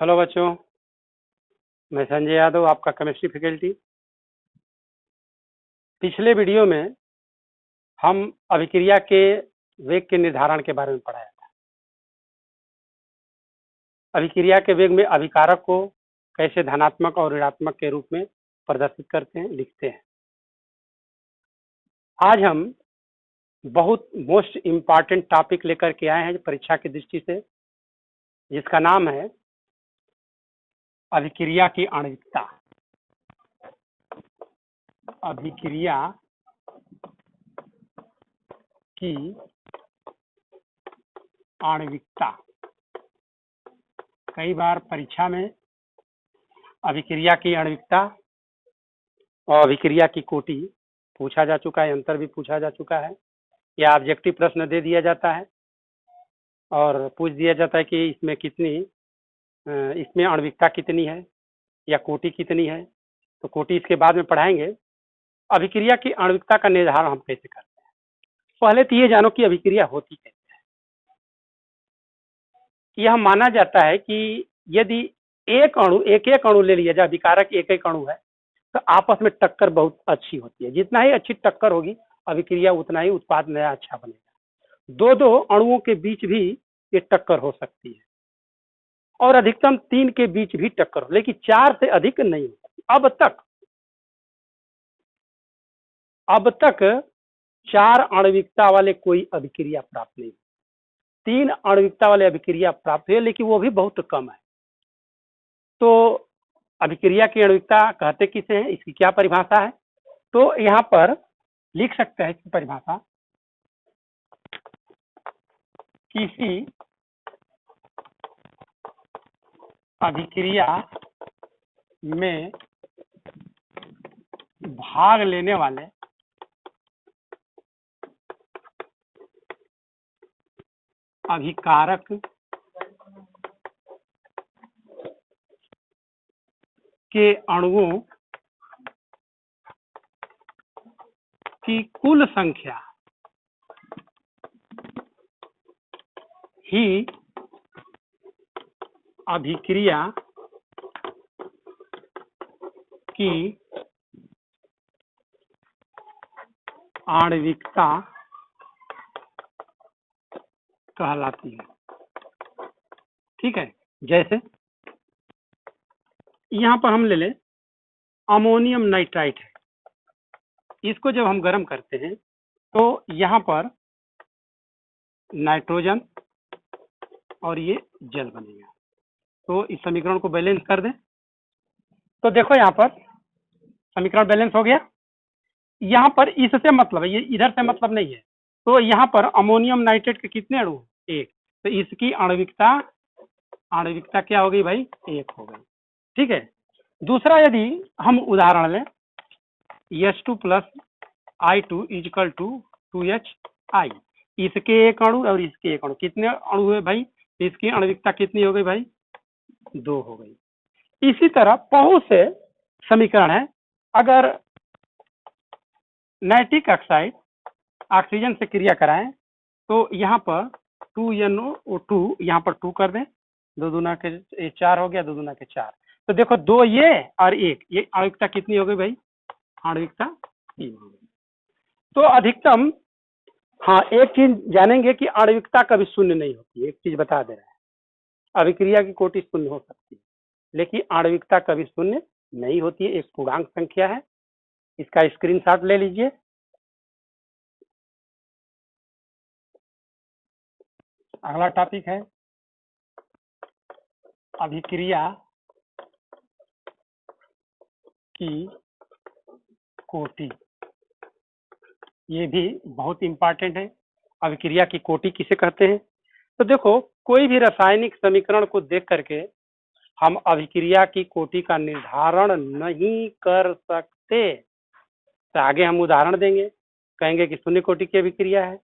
Hello बच्चों, मैं संजय यादव, आपका केमिस्ट्री फैकल्टी। पिछले वीडियो में हम अभिक्रिया के वेग के निर्धारण के बारे में पढ़ाया था। अभिक्रिया के वेग में अभिकारक को कैसे धनात्मक और ऋणात्मक के रूप में प्रदर्शित करते हैं, लिखते हैं। आज हम बहुत मोस्ट इम्पॉर्टेंट टॉपिक लेकर के आए हैं परीक्षा की दृष्टि से, जिसका नाम है अभिक्रिया की आणविकता। अभिक्रिया की आणविकता। कई बार परीक्षा में अभिक्रिया की आणविकता और अभिक्रिया की कोटि पूछा जा चुका है, अंतर भी पूछा जा चुका है, या ऑब्जेक्टिव प्रश्न दे दिया जाता है और पूछ दिया जाता है कि इसमें कितनी इसमें आणविकता कितनी है या कोटि कितनी है। तो कोटि इसके बाद में पढ़ाएंगे। अभिक्रिया की आणविकता का निर्धारण हम कैसे करते हैं। पहले तो ये जानो कि अभिक्रिया होती कैसे है। यह माना जाता है कि यदि एक एक अणु ले लिया जाए, अभिकारक एक एक अणु है, तो आपस में टक्कर बहुत अच्छी होती है। जितना ही अच्छी टक्कर होगी अभिक्रिया उतना ही उत्पाद नया अच्छा बनेगा। दो दो अणुओं के बीच भी ये टक्कर हो सकती है और अधिकतम 3 के बीच भी टक्कर हो, लेकिन 4 से अधिक नहीं हो सकती। अब तक 4 आणविकता वाले कोई अभिक्रिया प्राप्त नहीं। 3 आणविकता वाले अभिक्रिया प्राप्त हुए, लेकिन वो भी बहुत कम है। तो अभिक्रिया की आणविकता कहते किसे हैं, इसकी क्या परिभाषा है, तो यहाँ पर लिख सकते हैं इसकी परिभाषा। किसी अभिक्रिया में भाग लेने वाले अभिकारक के अणुओं की कुल संख्या ही अभिक्रिया की आणविकता कहलाती है। ठीक है, जैसे यहाँ पर हम ले लें अमोनियम नाइट्राइट है। इसको जब हम गर्म करते हैं तो यहाँ पर नाइट्रोजन और ये जल बनेगा। तो इस समीकरण को बैलेंस कर दें तो देखो यहाँ पर समीकरण बैलेंस हो गया। यहाँ पर इससे मतलब है, ये इधर से मतलब नहीं है। तो यहाँ पर अमोनियम नाइट्रेट के कितने अणु, एक, तो इसकी आणविकता क्या हो गई भाई, एक हो गई। ठीक है, दूसरा यदि हम उदाहरण लें H2 plus I2 is equal to 2HI, इसके एक अणु और इसके एक अणु, कितने अणु हुए भाई, इसकी आणविकता कितनी हो गई भाई, 2 हो गई। इसी तरह बहुत से समीकरण है। अगर नाइट्रिक ऑक्साइड ऑक्सीजन से क्रिया कराएं तो यहाँ पर 2NO2, यहाँ पर 2 कर दें, 2 दूना के 4 हो गया, 2 दूना के 4। तो देखो 2 ये और 1, ये आणविकता कितनी हो गई भाई, आणविकता 3 हो गई। तो अधिकतम, हाँ, एक चीज जानेंगे कि आणविकता कभी शून्य नहीं होती। एक चीज बता दे रहे हैं, अभिक्रिया की कोटि शून्य हो सकती है लेकिन आणविकता कभी शून्य नहीं होती है। एक पूर्णांक संख्या है, इसका स्क्रीनशॉट ले लीजिए। अगला टॉपिक है अभिक्रिया की कोटि। ये भी बहुत इंपॉर्टेंट है। अभिक्रिया की कोटि किसे कहते हैं, तो देखो कोई भी रासायनिक समीकरण को देख करके हम अभिक्रिया की कोटि का निर्धारण नहीं कर सकते। तो आगे हम उदाहरण देंगे, कहेंगे कि शून्य कोटि की अभिक्रिया है,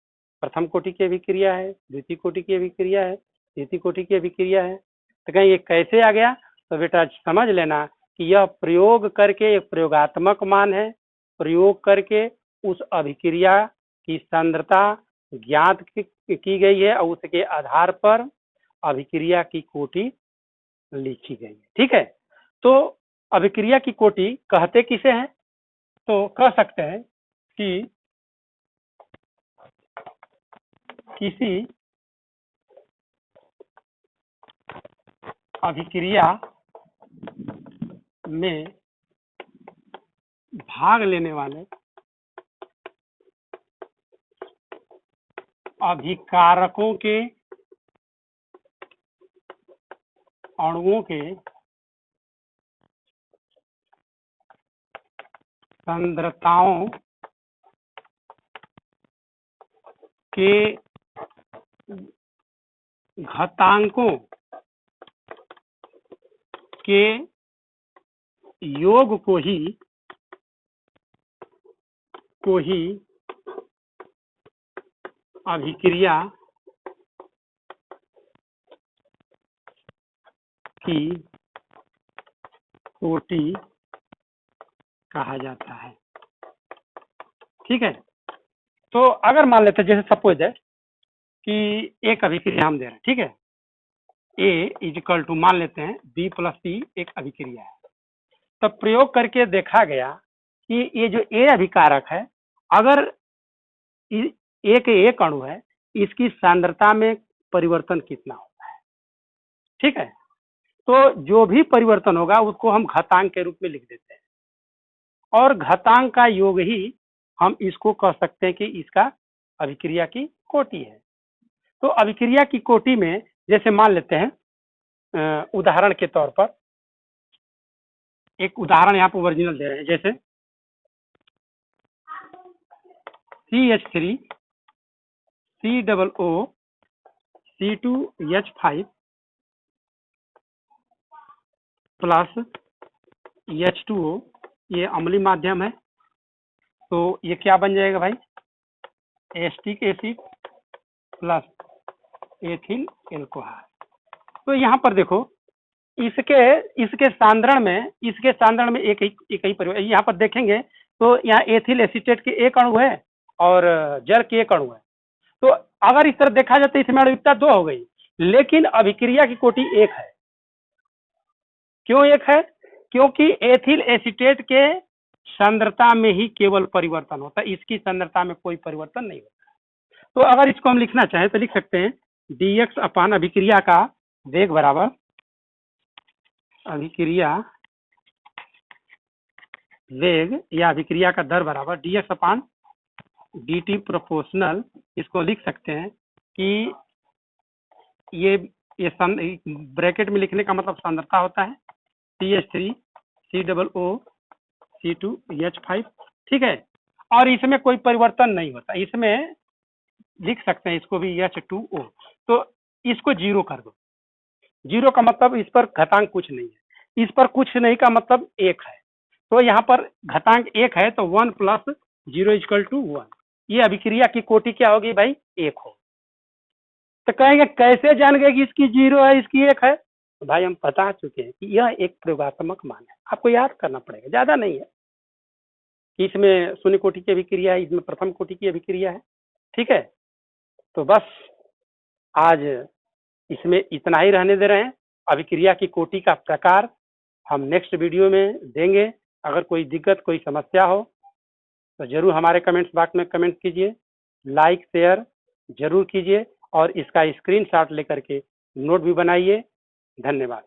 प्रथम कोटि की अभिक्रिया है, द्वितीय कोटि की अभिक्रिया है, तृतीय कोटि की अभिक्रिया है। तो कहें ये कैसे आ गया, तो बेटा समझ लेना कि यह प्रयोग करके एक प्रयोगात्मक मान है। प्रयोग करके उस अभिक्रिया की सांद्रता ज्ञात की गई है और उसके आधार पर अभिक्रिया की कोटि लिखी गई है। ठीक है, तो अभिक्रिया की कोटि कहते किसे हैं? तो कह सकते हैं कि किसी अभिक्रिया में भाग लेने वाले अभिकारकों के अणुओं के सांद्रताओं के घातांकों के योग को ही अभिक्रिया की कोटि कहा जाता है। ठीक है, तो अगर मान लेते हैं, जैसे सपोज है कि एक अभिक्रिया हम दे रहे हैं, ठीक है, ए इज इक्वल टू मान लेते हैं बी प्लस सी एक अभिक्रिया है। तब प्रयोग करके देखा गया कि ये जो ए अभिकारक है, अगर एक एक अणु है, इसकी सांद्रता में परिवर्तन कितना होता है। ठीक है, तो जो भी परिवर्तन होगा उसको हम घातांक के रूप में लिख देते हैं, और घातांक का योग ही हम इसको कह सकते हैं कि इसका अभिक्रिया की कोटि है। तो अभिक्रिया की कोटि में जैसे मान लेते हैं, उदाहरण के तौर पर एक उदाहरण यहाँ पर ओरिजिनल दे रहे हैं, जैसे CH3 COO C2H5 plus H2O, ये अम्लीय माध्यम है, तो ये क्या बन जाएगा भाई? Acetic acid plus ethyl alcohol. तो यहाँ पर देखो, इसके सांद्रण में एक ही परिवर्तन यहाँ पर देखेंगे, तो यहाँ एथिल एसीटेट के एक अणु है और जल के एक अणु है। तो अगर इस तरह देखा जाए तो इसमें अणुविकता 2 हो गई, लेकिन अभिक्रिया की कोटि 1 है। क्यों 1 है? क्योंकि एथिल एसीटेट के सांद्रता में ही केवल परिवर्तन होता है, इसकी सांद्रता में कोई परिवर्तन नहीं होता। तो अगर इसको हम लिखना चाहें तो लिख सकते हैं dx अपान अभिक्रिया का वेग बराबर अभिक्रिया वेग या अभिक्रिया का दर बराबर dx अपान dt प्रोपोर्शनल। इसको लिख सकते हैं कि ये ब्रैकेट में लिखने का मतलब सांद्रता होता है CH3 COO C2H5। ठीक है, और इसमें कोई परिवर्तन नहीं होता, इसमें लिख सकते हैं इसको भी H2O। तो इसको 0 कर दो, 0 का मतलब इस पर घातांक कुछ नहीं है, इस पर कुछ नहीं का मतलब 1 है, तो यहाँ पर घातांक 1 है, तो 1 + 0 = 1। ये अभिक्रिया की कोटि क्या होगी भाई? 1 हो। तो कहेंगे कैसे जान गए कि इसकी 0 है, इसकी 1 है? तो भाई हम बता चुके हैं कि यह एक प्रयोगात्मक मान है, आपको याद करना पड़ेगा, ज्यादा नहीं है कि इसमें शून्य कोटि की अभिक्रिया है, इसमें प्रथम कोटि की अभिक्रिया है। ठीक है, तो बस आज इसमें इतना ही रहने दे रहे हैं। अभिक्रिया की कोटि का प्रकार हम नेक्स्ट वीडियो में देंगे। अगर कोई दिक्कत, कोई समस्या हो तो जरूर हमारे कमेंट्स बॉक्स में कमेंट कीजिए, लाइक शेयर जरूर कीजिए, और इसका स्क्रीनशॉट लेकर के नोट भी बनाइए। धन्यवाद।